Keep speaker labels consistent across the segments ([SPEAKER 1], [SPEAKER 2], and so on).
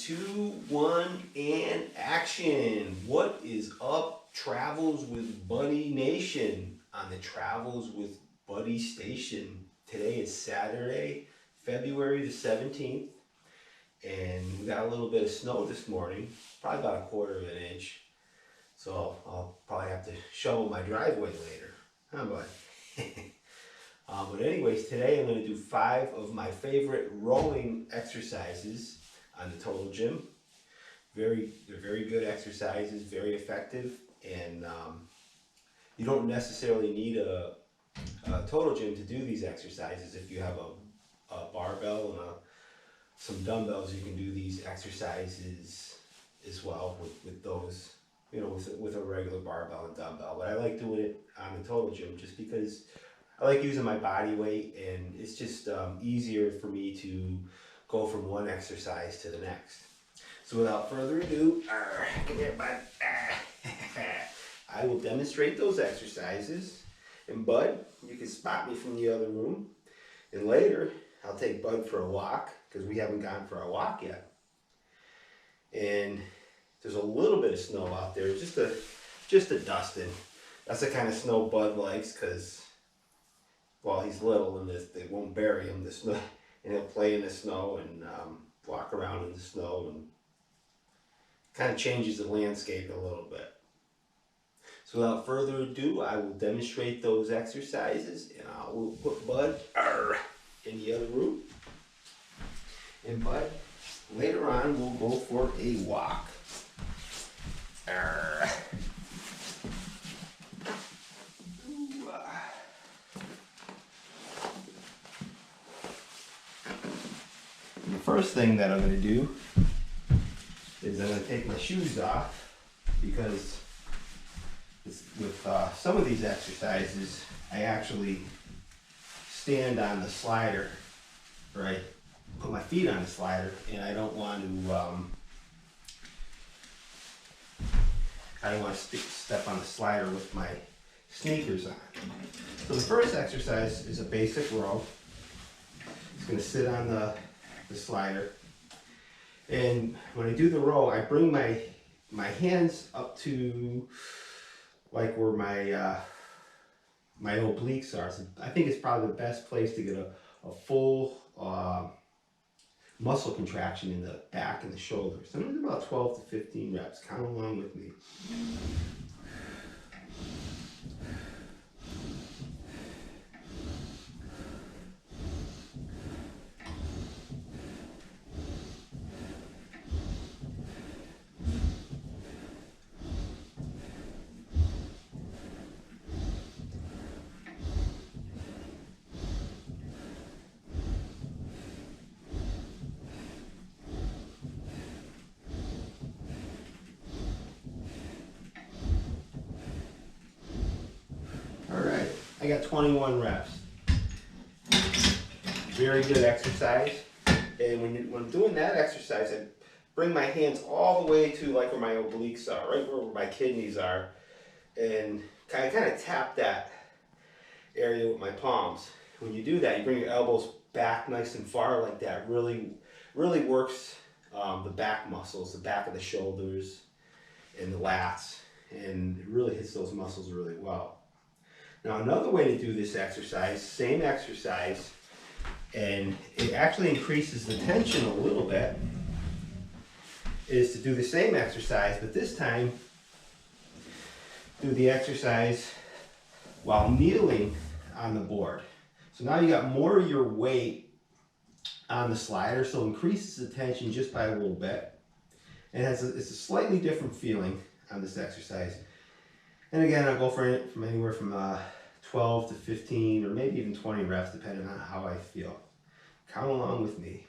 [SPEAKER 1] two, one, and action. What is up, Travels with Buddy Nation on the Travels with Buddy station? Today is Saturday, February the 17th, and we got a little bit of snow this morning, probably about a quarter of an inch. So I'll probably have to shovel my driveway later. Huh, bud? But anyways, today I'm going to do 5 of my favorite rowing exercises on the Total Gym. They're very good exercises, very effective, and you don't necessarily need a Total Gym to do these exercises. If you have a barbell and some dumbbells, you can do these exercises as well with those, with a regular barbell and dumbbell. But I like doing it on the Total Gym just because I like using my body weight, and it's just easier for me to go from one exercise to the next. So without further ado, come here, bud. I will demonstrate those exercises, and Bud, you can spot me from the other room, and later I'll take Bud for a walk because we haven't gone for a walk yet. And there's a little bit of snow out there, just a dusting. That's the kind of snow Bud likes because, well, he's little and they won't bury him, the snow, and he'll play in the snow and walk around in the snow, and kind of changes the landscape a little bit. So without further ado, I will demonstrate those exercises, and I will put Bud in the other room. And Bud, later on, we'll go for a walk. The first thing that I'm going to do is I'm going to take my shoes off, because with some of these exercises I actually stand on the slider, right? Put my feet on the slider, and I don't want to step on the slider with my sneakers on. So the first exercise is a basic row. It's going to sit on the slider, and when I do the row, I bring my hands up to like where my obliques are. So I think it's probably the best place to get a full muscle contraction in the back and the shoulders. So I'm going to do about 12 to 15 reps. Count along with me. I got 21 reps. Very good exercise. And when I'm doing that exercise, I bring my hands all the way to like where my obliques are, right where my kidneys are, and kind of tap that area with my palms. When you do that, you bring your elbows back nice and far like that. Really works the back muscles, the back of the shoulders and the lats, and it really hits those muscles really well. Now another way to do this exercise, same exercise, and it actually increases the tension a little bit, is to do the same exercise, but this time do the exercise while kneeling on the board. So now you got more of your weight on the slider, so it increases the tension just by a little bit. And it's a slightly different feeling on this exercise. And again, I'll go for it from anywhere from 12 to 15 or maybe even 20 reps, depending on how I feel. Count along with me.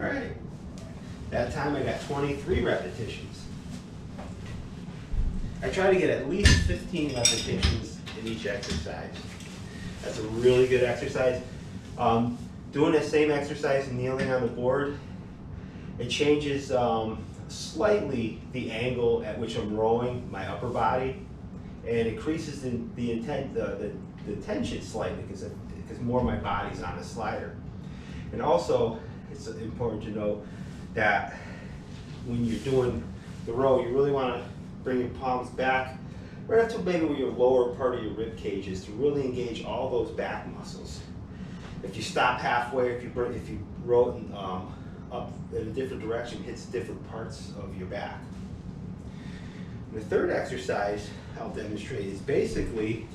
[SPEAKER 1] All right. That time I got 23 repetitions. I try to get at least 15 repetitions in each exercise. That's a really good exercise. Doing the same exercise and kneeling on the board, it changes slightly the angle at which I'm rowing my upper body, and increases the tension slightly because more of my body's on the slider. And also, it's important to know that when you're doing the row, you really want to bring your palms back right up to maybe where your lower part of your rib cage is to really engage all those back muscles. If you stop halfway, if you row up in a different direction, it hits different parts of your back. And the third exercise I'll demonstrate is basically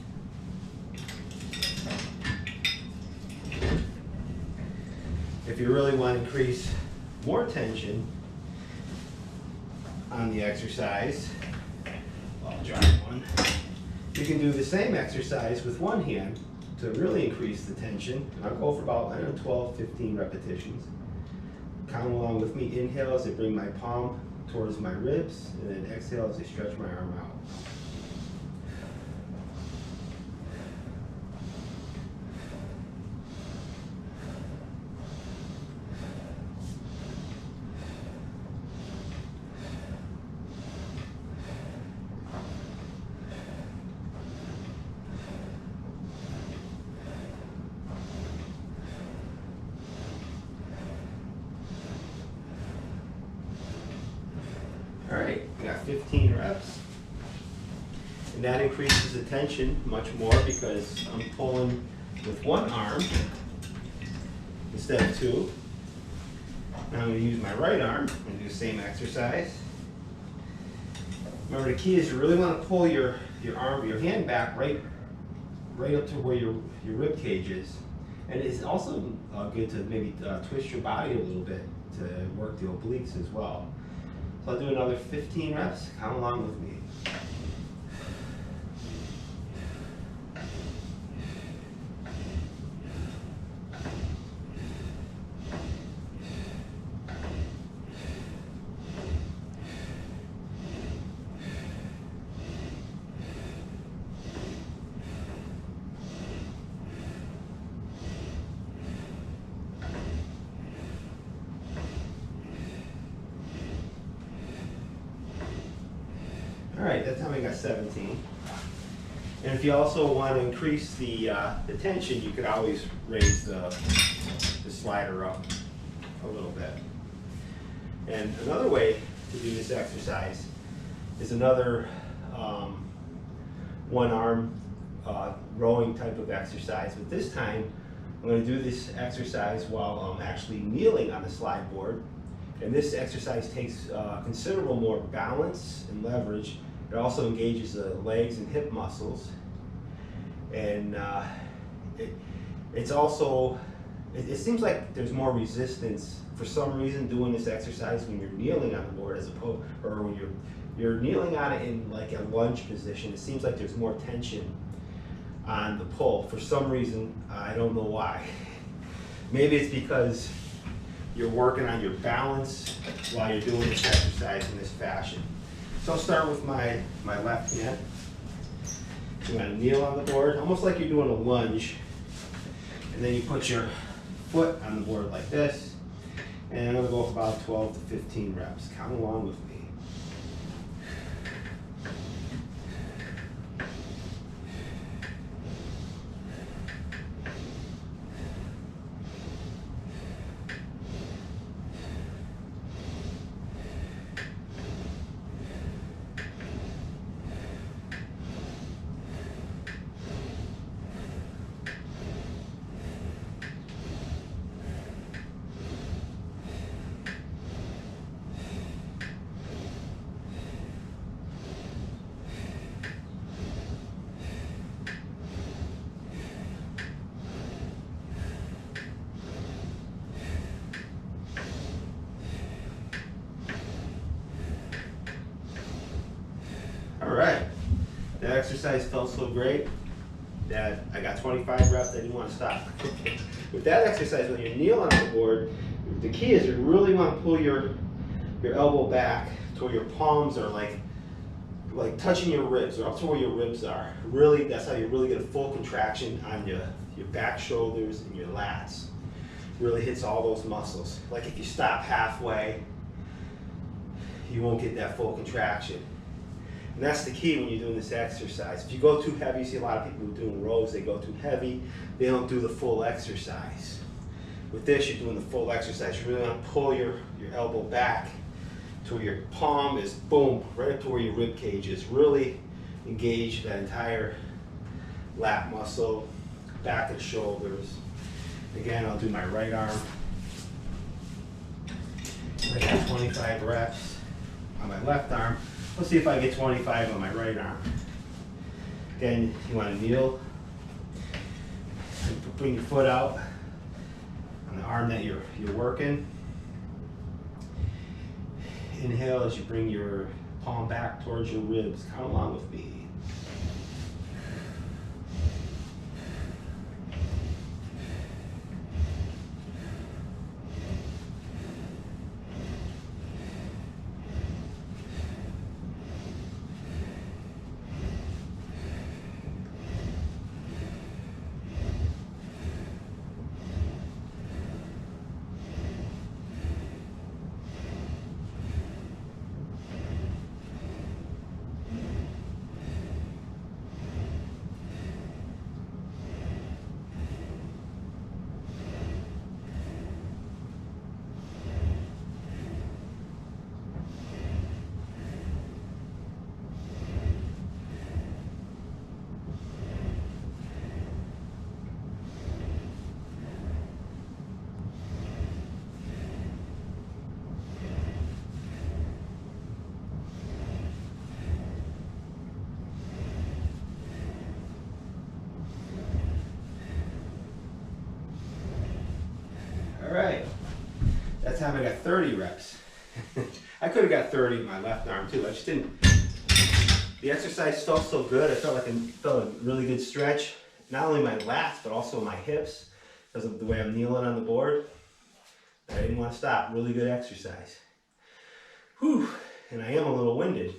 [SPEAKER 1] if you really want to increase more tension on the exercise, I'll try one. You can do the same exercise with one hand to really increase the tension. I'll go for about 12, 15 repetitions. Count along with me. Inhale as I bring my palm towards my ribs, and then exhale as I stretch my arm out. All right, we got 15 reps. And that increases the tension much more because I'm pulling with one arm instead of two. Now I'm going to use my right arm and do the same exercise. Remember, the key is you really want to pull your hand back right up to where your rib cage is. And it's also good to maybe twist your body a little bit to work the obliques as well. So I'll do another 15 reps. Count along with me. All right, that time I got 17. And if you also want to increase the tension, you could always raise the slider up a little bit. And another way to do this exercise is another one arm rowing type of exercise, but this time I'm going to do this exercise while I'm actually kneeling on the slide board. And this exercise takes considerable more balance and leverage. It also engages the legs and hip muscles. And it seems like there's more resistance for some reason doing this exercise when you're kneeling on the board as opposed, or when you're kneeling on it in like a lunge position. It seems like there's more tension on the pull for some reason. I don't know why. Maybe it's because you're working on your balance while you're doing this exercise in this fashion. So I'll start with my left hand. You want to kneel on the board, almost like you're doing a lunge. And then you put your foot on the board like this. And I'm going to go for about 12 to 15 reps. Count along with me. All right, that exercise felt so great. that I got 25 reps, I didn't want to stop. With that exercise, when you're kneeling on the board, the key is you really want to pull your elbow back to where your palms are like touching your ribs, or up to where your ribs are. Really, that's how you really get a full contraction on your back shoulders and your lats. Really hits all those muscles. Like if you stop halfway, you won't get that full contraction. And that's the key when you're doing this exercise. If you go too heavy, you see a lot of people doing rows, they go too heavy, they don't do the full exercise. With this, you're doing the full exercise. You really want to pull your elbow back to where your palm is, boom, right up to where your rib cage is. Really engage that entire lat muscle, back of the shoulders. Again, I'll do my right arm. I got 25 reps on my left arm. Let's see if I get 25 on my right arm. Again, you want to kneel. Bring your foot out on the arm that you're working. Inhale as you bring your palm back towards your ribs. Count along with me. Alright, that time I got 30 reps. I could have got 30 in my left arm too, I just didn't. The exercise felt so good, I felt a really good stretch. Not only my lats, but also my hips, because of the way I'm kneeling on the board. I didn't want to stop, really good exercise. Whew, and I am a little winded.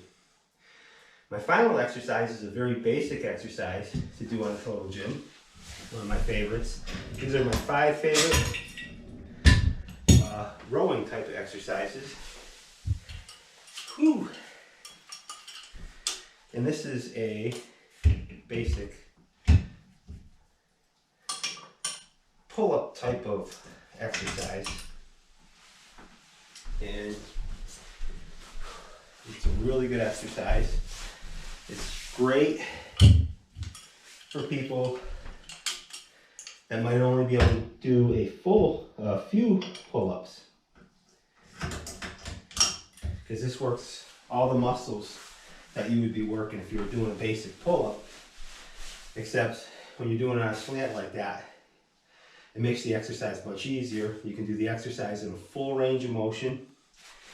[SPEAKER 1] My final exercise is a very basic exercise to do on a total gym. One of my favorites. These are my 5 favorite rowing type of exercises. Whew. And this is a basic pull-up type of exercise. And it's a really good exercise. It's great for people that might only be able to do a few pull-ups. Because this works all the muscles that you would be working if you were doing a basic pull-up. Except when you're doing it on a slant like that, it makes the exercise much easier. You can do the exercise in a full range of motion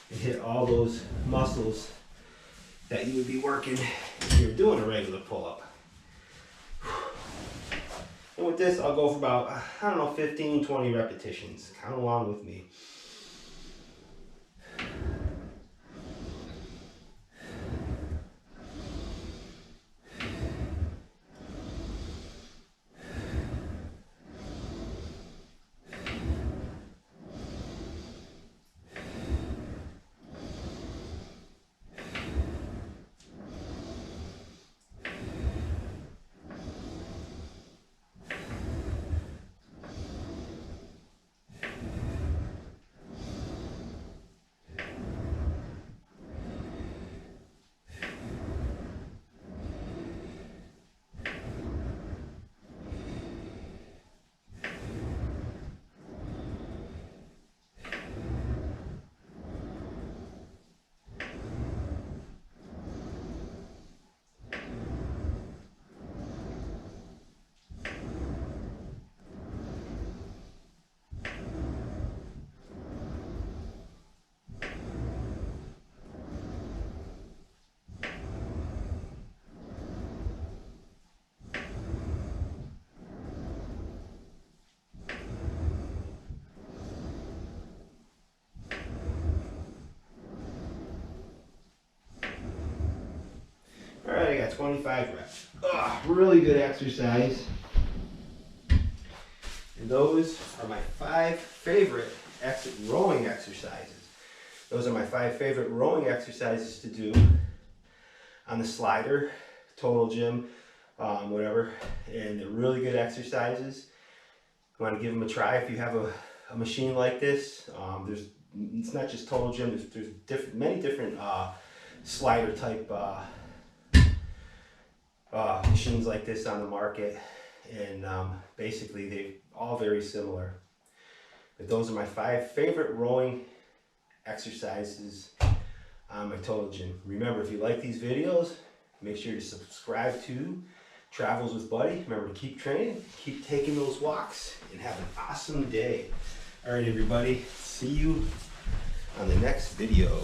[SPEAKER 1] and hit all those muscles that you would be working if you were doing a regular pull-up. And with this, I'll go for about, 15, 20 repetitions. Count along with me. 25 reps. Really good exercise. And those are my 5 favorite rowing exercises. Those are my 5 favorite rowing exercises to do on the slider, Total Gym, whatever. And they're really good exercises. You want to give them a try if you have a machine like this. It's not just Total Gym. There's many different slider type machines like this on the market, and basically they're all very similar. But those are my 5 favorite rowing exercises on my Total Gym. Remember, if you like these videos, make sure to subscribe to Travels with Buddy. Remember to keep training, keep taking those walks, and have an awesome day. All right, everybody, see you on the next video.